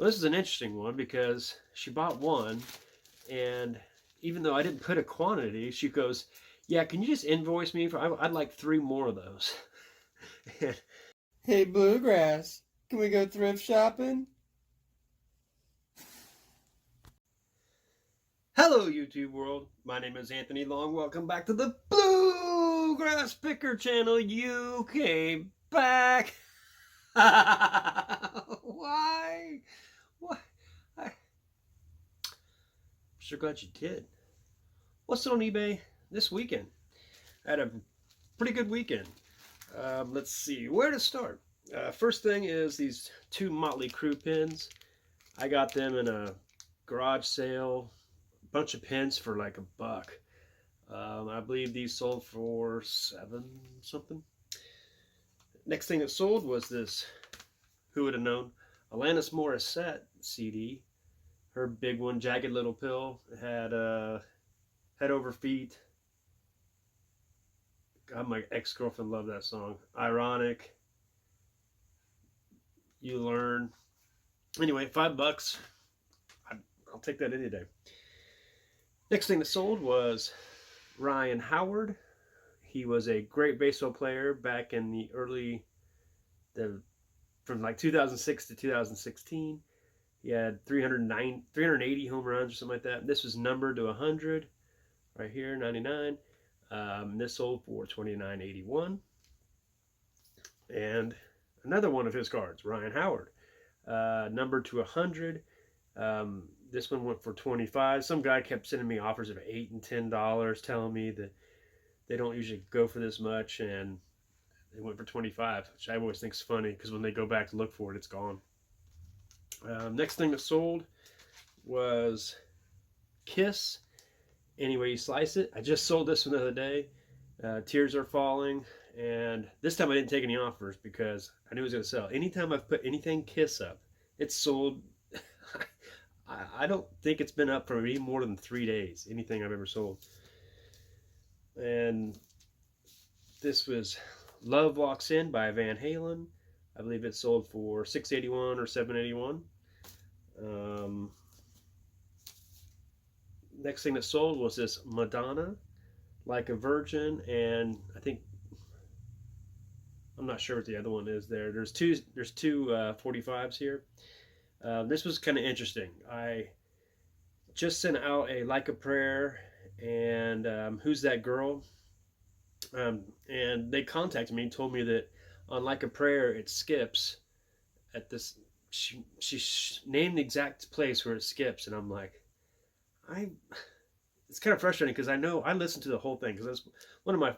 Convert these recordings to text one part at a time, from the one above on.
Well, this is an interesting one because she bought one, and even though I didn't put a quantity, she goes, "Yeah, can you just invoice me for? I'd like 3 more of those." Hey, Bluegrass, can we go thrift shopping? Hello, YouTube world. My name is Anthony Long. Welcome back to the Bluegrass Picker channel. You came back. Why? Why? I'm sure glad you did. What's on eBay this weekend? I had a pretty good weekend. Let's see where to start. First thing is these 2 Motley Crue pins. I got them in a garage sale. Bunch of pins for like $1. I believe these sold for 7 something. Next thing that sold was this, who would have known, Alanis Morissette CD. Her big one, Jagged Little Pill, had Head Over Feet. God, my ex-girlfriend loved that song. Ironic. You Learn. Anyway, $5. I'll take that any day. Next thing that sold was Ryan Howard. He was a great baseball player back in the from like 2006 to 2016. He had 380 home runs or something like that. This was numbered to 100 right here, 99. This sold for $29.81. And another one of his cards, Ryan Howard, numbered to 100. This one went for $25. Some guy kept sending me offers of $8 and $10, telling me that they don't usually go for this much, and they went for $25, which I always think is funny because when they go back to look for it, it's gone. Next thing that sold was Kiss. Anyway you slice it. I just sold this one the other day. Tears Are Falling, and this time I didn't take any offers because I knew it was going to sell. Anytime I've put anything Kiss up, it's sold. I don't think it's been up for any more than 3 days, anything I've ever sold. And this was Love Walks In by Van Halen. I believe it sold for $6.81 or $7.81. Next thing that sold was this Madonna, Like a Virgin, and I'm not sure what the other one is there. There's two 45s here. This was kind of interesting. I just sent out a Like a Prayer and Who's That Girl? And they contacted me and told me that on Like a Prayer it skips at this. She named the exact place where it skips, and I'm like, it's kind of frustrating because I know I listened to the whole thing because that's one of my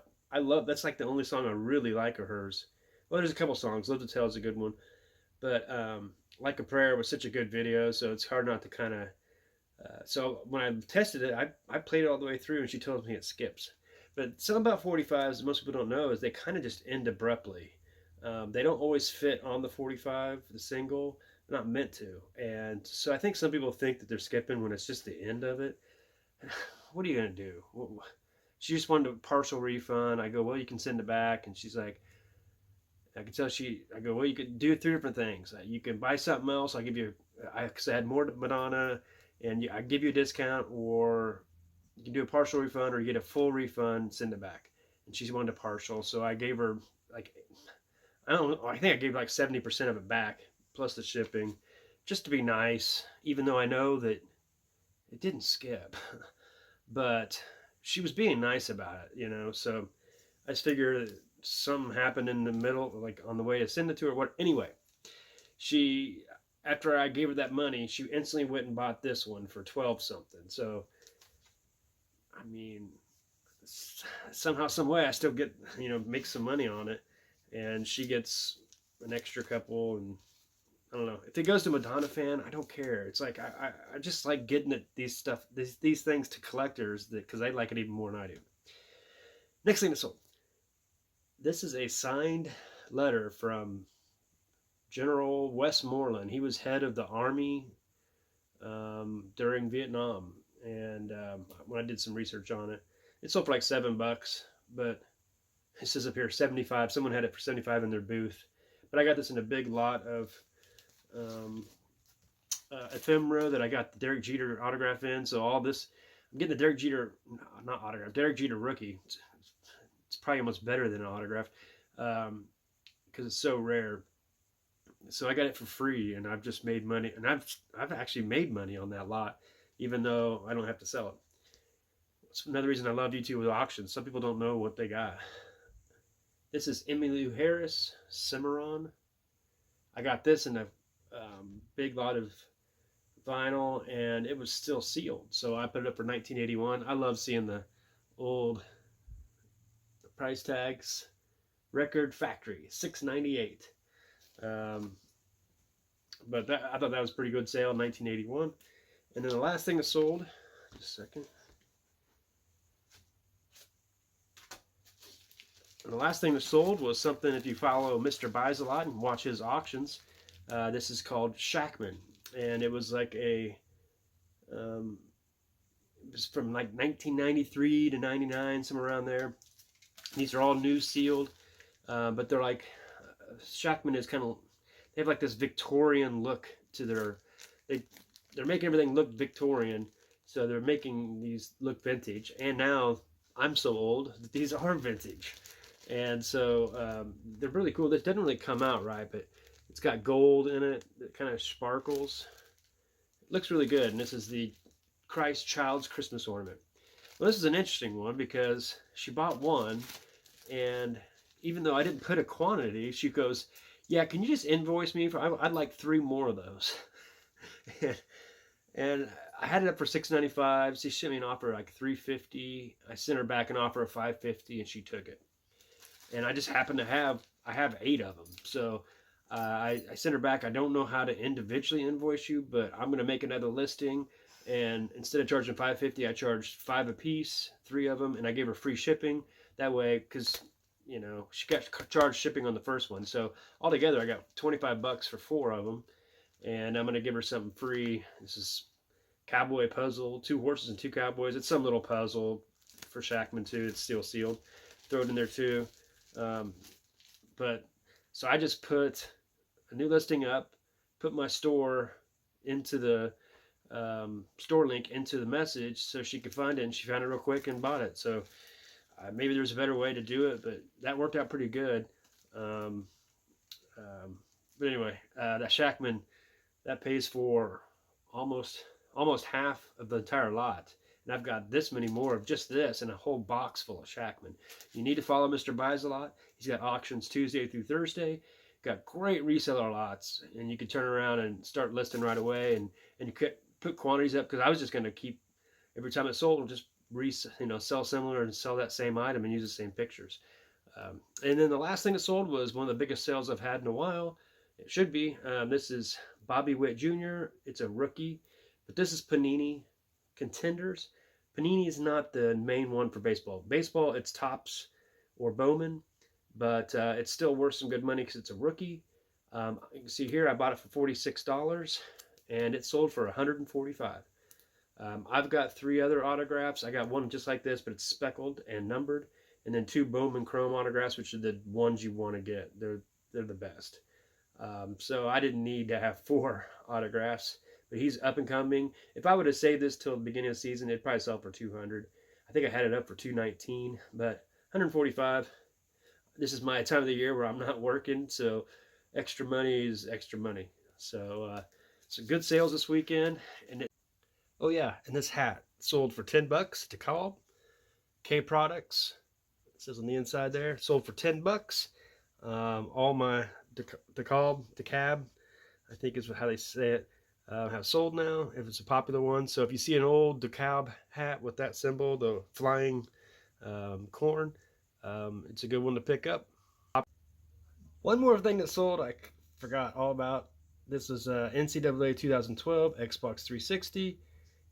that's like the only song I really like of hers. Well, there's a couple songs. Love to Tell is a good one, but Like a Prayer was such a good video, so it's hard not to kind of. So when I tested it, I played it all the way through, and she told me it skips. But something about 45s that most people don't know is they kind of just end abruptly. They don't always fit on the 45, the single. They're not meant to. And so I think some people think that they're skipping when it's just the end of it. What are you going to do? She just wanted a partial refund. I go, well, you can send it back. And she's like, I can tell I go, well, you could do 3 different things. You can buy something else. I'll give you, because I had more Madonna, and I give you a discount, or you can do a partial refund, or you get a full refund, send it back. And she wanted a partial, so I gave her like, I don't know, I think I gave like 70% of it back plus the shipping, just to be nice, even though I know that it didn't skip. But she was being nice about it, so I just figured something happened in the middle, like on the way to send it to her. What anyway, after I gave her that money, she instantly went and bought this one for 12 something. So I mean, somehow, some way, I still get, make some money on it, and she gets an extra couple. And I don't know if it goes to Madonna fan, I don't care. It's like I just like getting these things to collectors because they like it even more than I do. Next thing that sold. This is a signed letter from General Westmoreland. He was head of the Army during Vietnam. And when I did some research on it, it sold for like $7, but it says up here 75. Someone had it for 75 in their booth. But I got this in a big lot of ephemera that I got the Derek Jeter autograph in. So all this, I'm getting the Derek Jeter, not autograph, Derek Jeter rookie. It's probably almost better than an autograph because it's so rare. So I got it for free, and I've just made money, and I've actually made money on that lot, even though I don't have to sell it. It's another reason I love YouTube with auctions. Some people don't know what they got. This is Emmylou Harris Cimarron. I got this in a big lot of vinyl, and it was still sealed, so I put it up for 1981. I love seeing the old price tags. Record factory, $6.98. But I thought that was a pretty good sale in 1981. And then the last thing that sold, just a second. And the last thing that sold was something, if you follow Mr. Buys a Lot and watch his auctions, this is called Shackman. And it was like it was from like 1993 to 99, somewhere around there. These are all new sealed, but they're like, Shackman is kind of, they have like this Victorian look to they're making everything look Victorian, so they're making these look vintage. And now I'm so old that these are vintage, and so they're really cool. This doesn't really come out right, but it's got gold in it that kind of sparkles. It looks really good. And this is the Christ Child's Christmas ornament. Well, this is an interesting one because she bought one, and even though I didn't put a quantity, she goes, "Yeah, can you just invoice me for? I'd like 3 more of those." and I had it up for $6.95. She sent me an offer like $3.50. I sent her back an offer of $5.50, and she took it. And I just happened to I have 8 of them, so I sent her back. I don't know how to individually invoice you, but I'm gonna make another listing. And instead of charging $5.50, I charged $5 a piece, 3 of them, and I gave her free shipping. That way, because you know, she got charged shipping on the first one. So altogether, I got $25 for 4 of them, and I'm gonna give her something free. This is cowboy puzzle, 2 horses and 2 cowboys. It's some little puzzle for Shackman too. It's still sealed. Throw it in there too. But so I just put a new listing up, put my store into the store link into the message so she could find it, and she found it real quick and bought it. So maybe there's a better way to do it, but that worked out pretty good. But anyway, that Shackman, that pays for almost half of the entire lot. And I've got this many more of just this and a whole box full of Shackman. You need to follow Mr. Buys a Lot. He's got auctions Tuesday through Thursday. Got great reseller lots, and you can turn around and start listing right away, and you could put quantities up, because I was just going to keep, every time it sold, just sell similar and sell that same item and use the same pictures. And then the last thing that sold was one of the biggest sales I've had in a while. It should be. This is Bobby Witt Jr. It's a rookie, but this is Panini Contenders. Panini is not the main one for baseball. Baseball, it's Topps or Bowman, but it's still worth some good money because it's a rookie. You can see here I bought it for $46, and it sold for $145. I've got 3 other autographs. I got one just like this, but it's speckled and numbered, and then 2 Bowman Chrome autographs, which are the ones you want to get. They're the best. So I didn't need to have 4 autographs, but he's up and coming. If I would have saved this till the beginning of the season, it'd probably sell for $200. I think I had it up for $219, but $145. This is my time of the year where I'm not working, so extra money is extra money. So some good sales this weekend. And oh yeah, and this hat sold for $10. DeKalb, K Products. It says on the inside there, sold for $10. All my DeKalb, I think is how they say it, have sold now, if it's a popular one. So if you see an old DeKalb hat with that symbol, the flying corn, it's a good one to pick up. One more thing that sold I forgot all about. This is NCAA 2012 Xbox 360.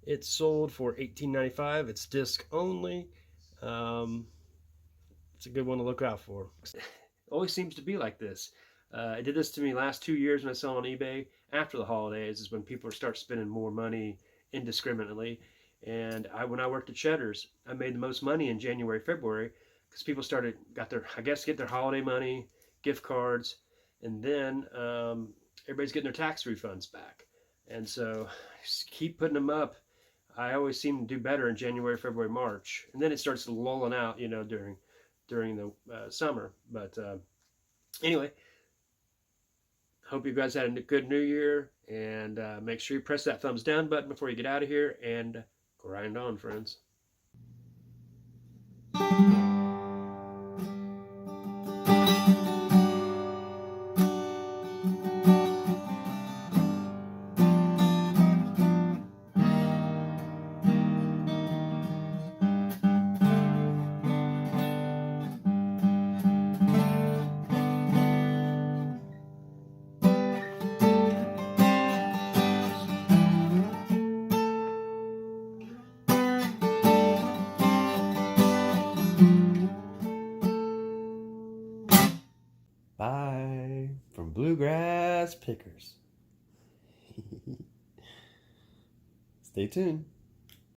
It sold for $18.95. It's disc only. It's a good one to look out for. It always seems to be like this. It did this to me last 2 years when I sell on eBay. After the holidays is when people start spending more money indiscriminately. And when I worked at Cheddar's, I made the most money in January, February, because people got their holiday money, gift cards, and then everybody's getting their tax refunds back. And so just keep putting them up. I always seem to do better in January, February, March, and then it starts lulling out, during the summer. But anyway, hope you guys had a good New Year, and make sure you press that thumbs down button before you get out of here, and grind on, friends. Bye from Bluegrass Pickers. Stay tuned.